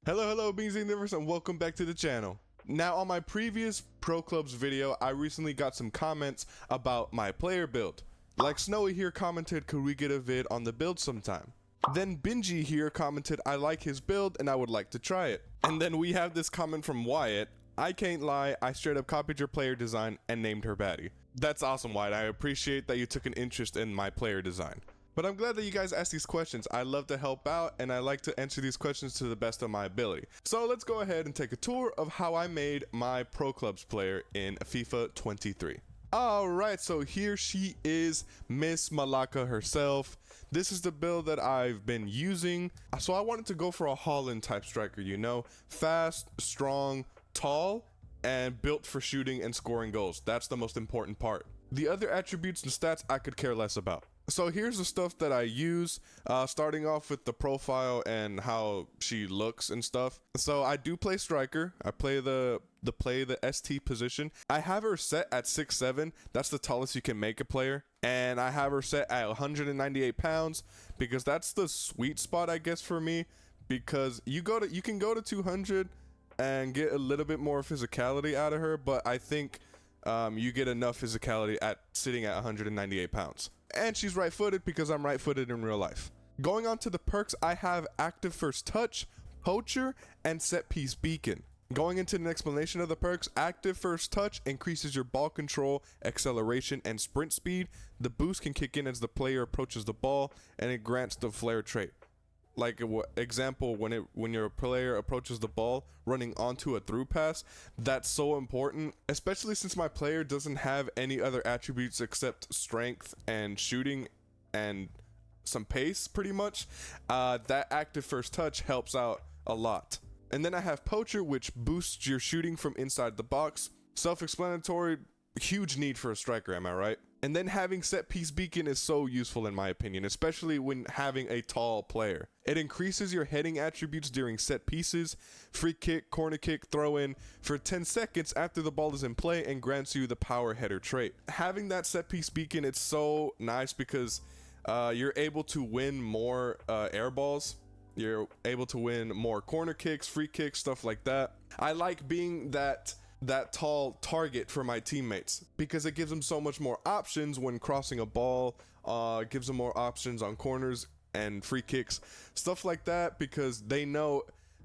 Hello Beans Universe, and welcome back to the channel. Now, on my previous Pro Clubs video, I recently got some comments about my player build. Like Snowy here commented, could we get a vid on the build sometime? Then Benji here commented, I like his build and I would like to try it. And then we have this comment from Wyatt, I can't lie, I straight up copied your player design and named her Baddie. That's awesome, Wyatt. I appreciate that you took an interest in my player design. But I'm glad that you guys asked these questions. I love to help out and I like to answer these questions to the best of my ability. So let's go ahead and take a tour of how I made my Pro Clubs player in FIFA 23. Alright, so here she is, Miss Malaka herself. This is the build that I've been using. So I wanted to go for a Holland type striker, you know, fast, strong, tall, and built for shooting and scoring goals. That's the most important part. The other attributes and stats I could care less about. So here's the stuff that I use, starting off with the profile and how she looks and stuff. So I do play striker. I play the ST position. I have her set at 6'7". That's the tallest you can make a player. And I have her set at 198 pounds because that's the sweet spot, I guess, for me. Because you can go to 200 and get a little bit more physicality out of her, but I think you get enough physicality at sitting at 198 pounds. And she's right-footed because I'm right-footed in real life. Going on to the perks, I have active first touch, poacher, and set piece beacon. Going into an explanation of the perks, active first touch increases your ball control, acceleration, and sprint speed. The boost can kick in as the player approaches the ball, and it grants the flare trait. Like example, when your player approaches the ball running onto a through pass, that's so important, especially since my player doesn't have any other attributes except strength and shooting and some pace pretty much. That active first touch helps out a lot. And then I have poacher, which boosts your shooting from inside the box. Self-explanatory, huge need for a striker, am I right? And then having set piece beacon is so useful in my opinion, especially when having a tall player. It increases your heading attributes during set pieces, free kick, corner kick, throw in for 10 seconds after the ball is in play and grants you the power header trait. Having that set piece beacon, it's so nice because you're able to win more air balls. You're able to win more corner kicks, free kicks, stuff like that. I like being that tall target for my teammates because it gives them so much more options when crossing a ball, gives them more options on corners and free kicks, stuff like that, because they know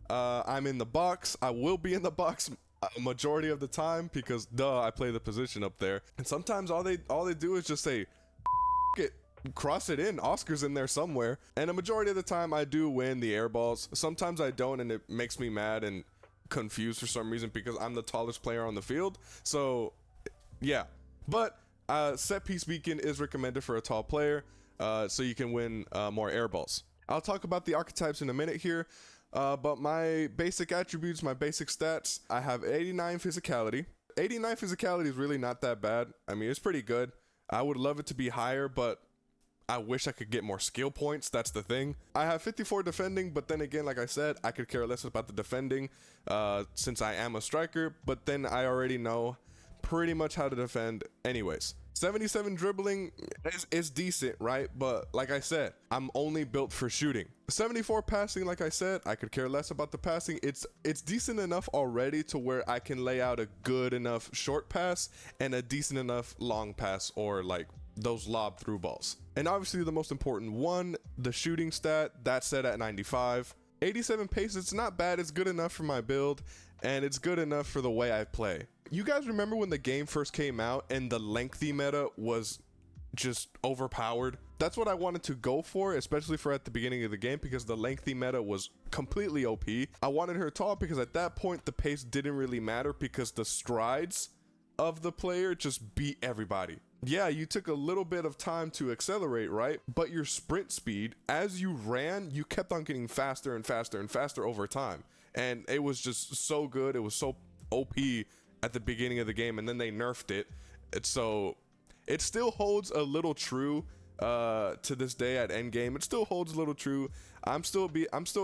I'm in the box. I will be in the box a majority of the time because I play the position up there, and sometimes all they do is just say it, cross it in, Oscar's in there somewhere, and a majority of the time I do win the air balls. Sometimes I don't, and it makes me mad and confused for some reason because I'm the tallest player on the field. So yeah, but set piece beacon is recommended for a tall player, so you can win more air balls. I'll talk about the archetypes in a minute here, but my basic attributes, my basic stats, I have 89 physicality. 89 physicality is really not that bad. I mean, it's pretty good. I would love it to be higher, but I wish I could get more skill points. That's the thing. I have 54 defending, but then again, like I said, I could care less about the defending since I am a striker, but then I already know pretty much how to defend anyways. 77 dribbling is decent, right? But like I said, I'm only built for shooting. 74 passing, like I said, I could care less about the passing. It's decent enough already to where I can lay out a good enough short pass and a decent enough long pass, or like those lob through balls. And obviously the most important one, the shooting stat, that's set at 95. 87 pace, it's not bad, it's good enough for my build, and it's good enough for the way I play. You guys remember when the game first came out and the lengthy meta was just overpowered? That's what I wanted to go for, especially for at the beginning of the game, because the lengthy meta was completely OP. I wanted her tall because at that point the pace didn't really matter because the strides of the player just beat everybody. Yeah, you took a little bit of time to accelerate, right? But your sprint speed, as you ran, you kept on getting faster and faster and faster over time. And it was just so good. It was so OP at the beginning of the game, and then they nerfed it. So it still holds a little true to this day at endgame. It still holds a little true. I'm still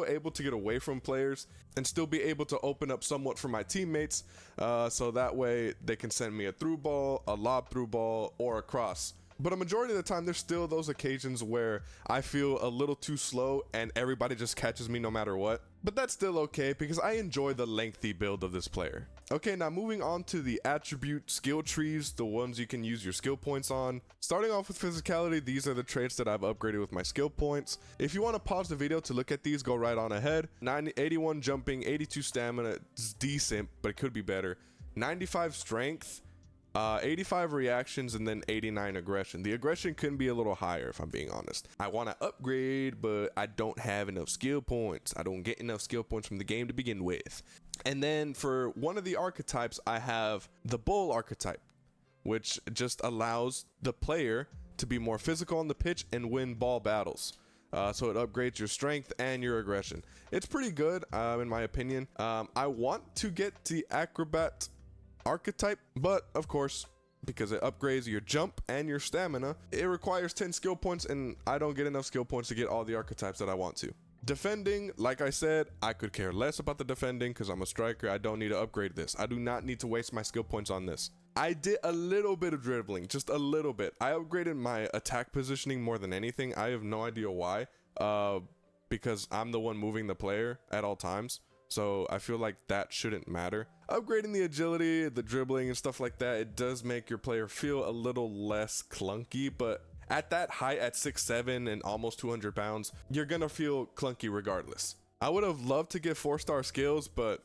able to get away from players and still be able to open up somewhat for my teammates, so that way they can send me a through ball, a lob through ball, or a cross. But a majority of the time, there's still those occasions where I feel a little too slow and everybody just catches me no matter what. But that's still okay because I enjoy the lengthy build of this player. Okay, now moving on to the attribute skill trees, the ones you can use your skill points on. Starting off with physicality, these are the traits that I've upgraded with my skill points. If you want to pause the video to look at these, go right on ahead. 81 jumping, 82 stamina, it's decent, but it could be better. 95 strength, 85 reactions, and then 89 aggression. The aggression can be a little higher if I'm being honest. I want to upgrade, but I don't have enough skill points. I don't get enough skill points from the game to begin with. And then for one of the archetypes, I have the bull archetype, which just allows the player to be more physical on the pitch and win ball battles. So it upgrades your strength and your aggression. It's pretty good, in my opinion. I want to get the acrobat archetype, but of course, because it upgrades your jump and your stamina, it requires 10 skill points, and I don't get enough skill points to get all the archetypes that I want to. Defending, like I said, I could care less about the defending because I'm a striker. I don't need to upgrade this. I do not need to waste my skill points on this. I did a little bit of dribbling, just a little bit. I upgraded my attack positioning more than anything. I have no idea why, because I'm the one moving the player at all times. So I feel like that shouldn't matter. Upgrading the agility, the dribbling and stuff like that, it does make your player feel a little less clunky, but at that height, at 6'7" and almost 200 pounds, you're gonna feel clunky regardless. I would have loved to get 4-star skills, but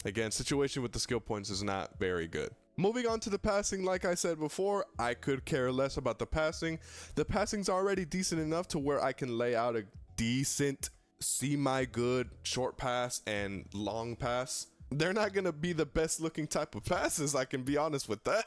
again, situation with the skill points is not very good. Moving on to the passing, like I said before, I could care less about the passing. The passing's already decent enough to where I can lay out a decent, semi-good short pass and long pass. They're not gonna be the best looking type of passes, I can be honest with that.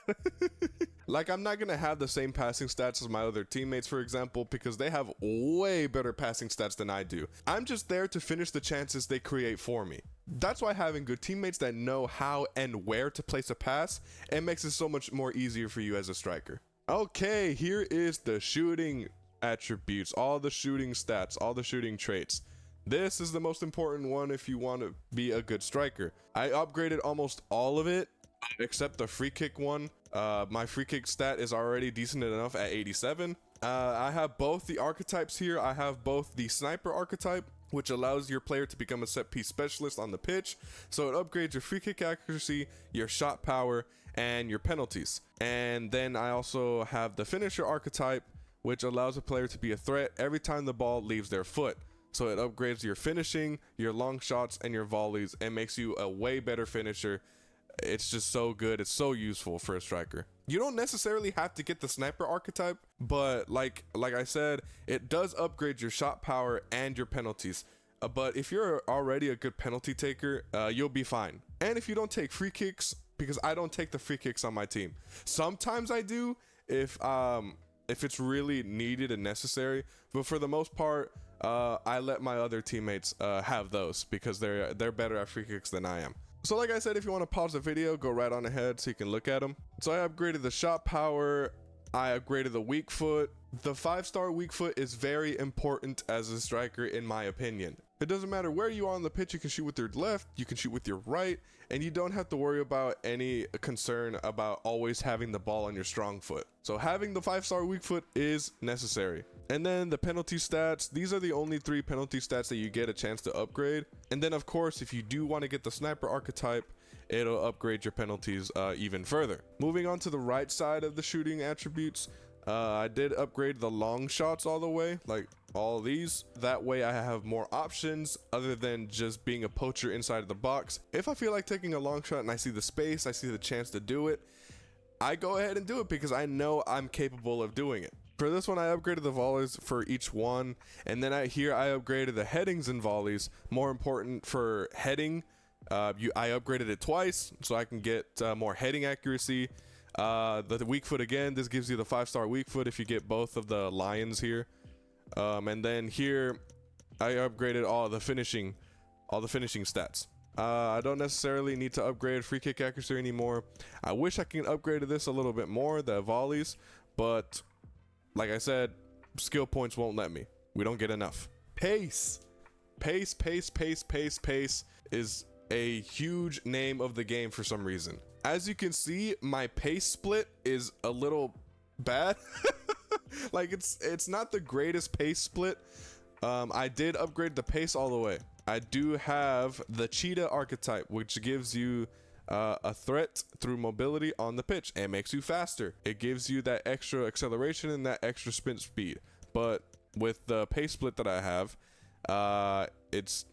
Like, I'm not gonna have the same passing stats as my other teammates, for example, because they have way better passing stats than I do. I'm just there to finish the chances they create for me. That's why having good teammates that know how and where to place a pass, it makes it so much more easier for you as a striker. Okay, here is the shooting attributes, all the shooting stats, all the shooting traits. This is the most important one if you want to be a good striker. I upgraded almost all of it except the free kick one. My free kick stat is already decent enough at 87. I have both the archetypes here. I have both the sniper archetype, which allows your player to become a set piece specialist on the pitch. So it upgrades your free kick accuracy, your shot power, and your penalties. And then I also have the finisher archetype, which allows a player to be a threat every time the ball leaves their foot. So it upgrades your finishing, your long shots, and your volleys, and makes you a way better finisher. It's just so good. It's so useful for a striker. You don't necessarily have to get the sniper archetype, but like I said, it does upgrade your shot power and your penalties. But if you're already a good penalty taker, you'll be fine. And if you don't take free kicks, because I don't take the free kicks on my team. Sometimes I do if it's really needed and necessary, but for the most part, I let my other teammates have those because they're better at free kicks than I am. So like I said, if you want to pause the video, go right on ahead so you can look at them. So I upgraded the shot power. I upgraded the weak foot. The 5-star weak foot is very important as a striker, in my opinion. It doesn't matter where you are on the pitch. You can shoot with your left, you can shoot with your right, and you don't have to worry about any concern about always having the ball on your strong foot. So having the 5-star weak foot is necessary. And then the penalty stats, these are the only 3 penalty stats that you get a chance to upgrade. And then of course, if you do want to get the sniper archetype, it'll upgrade your penalties even further. Moving on to the right side of the shooting attributes, I did upgrade the long shots all the way, like all these. That way I have more options other than just being a poacher inside of the box. If I feel like taking a long shot and I see the space, I see the chance to do it, I go ahead and do it because I know I'm capable of doing it. For this one, I upgraded the volleys for each one, and then I upgraded the headings and volleys. More important for heading, I upgraded it twice so I can get more heading accuracy. The weak foot, again, this gives you the 5-star weak foot if you get both of the lions here. And then here I upgraded all the finishing stats. I don't necessarily need to upgrade free kick accuracy anymore. I wish I could upgrade this a little bit more, the volleys, but like I said, skill points won't let me. We don't get enough. Pace is a huge name of the game for some reason. As you can see, my pace split is a little bad. Like it's not the greatest pace split. I did upgrade the pace all the way. I do have the cheetah archetype, which gives you a threat through mobility on the pitch and makes you faster. It gives you that extra acceleration and that extra sprint speed. But with the pace split that I have, it's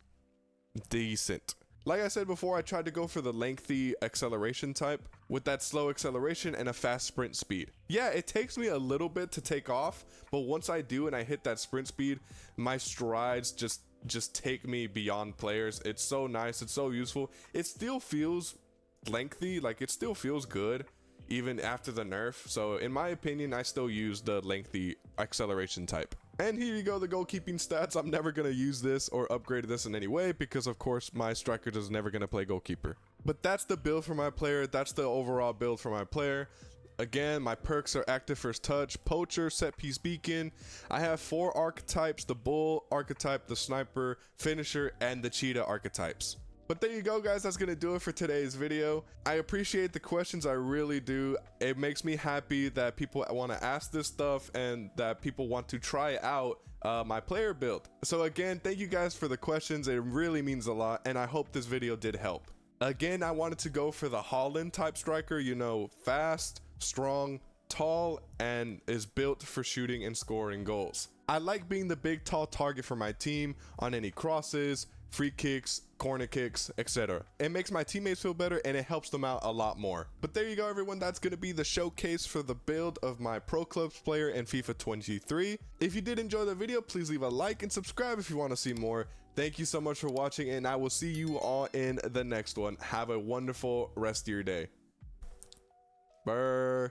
decent. Like I said before, I tried to go for the lengthy acceleration type with that slow acceleration and a fast sprint speed. Yeah, it takes me a little bit to take off, but once I do and I hit that sprint speed, my strides just take me beyond players. It's so nice, it's so useful. It still feels lengthy, like it still feels good even after the nerf. So in my opinion, I still use the lengthy acceleration type. And here you go, the goalkeeping stats. I'm never going to use this or upgrade this in any way because of course my striker is never going to play goalkeeper. But that's the build for my player. That's the overall build for my player. Again, my perks are active first touch, poacher, set piece beacon. I have 4 archetypes: the bull archetype, the sniper, finisher, and the cheetah archetypes. But there you go, guys. That's gonna do it for today's video. I appreciate the questions, I really do. It makes me happy that people want to ask this stuff and that people want to try out my player build. So again, thank you guys for the questions. It really means a lot, and I hope this video did help. Again, I wanted to go for the Holland type striker, you know, fast, strong, tall, and is built for shooting and scoring goals. I like being the big tall target for my team on any crosses, free kicks, corner kicks, etc. It makes my teammates feel better and it helps them out a lot more. But there you go, everyone. That's going to be the showcase for the build of my Pro Clubs player in FIFA 23. If you did enjoy the video, please leave a like and subscribe if you want to see more. Thank you so much for watching, and I will see you all in the next one. Have a wonderful rest of your day. Bye.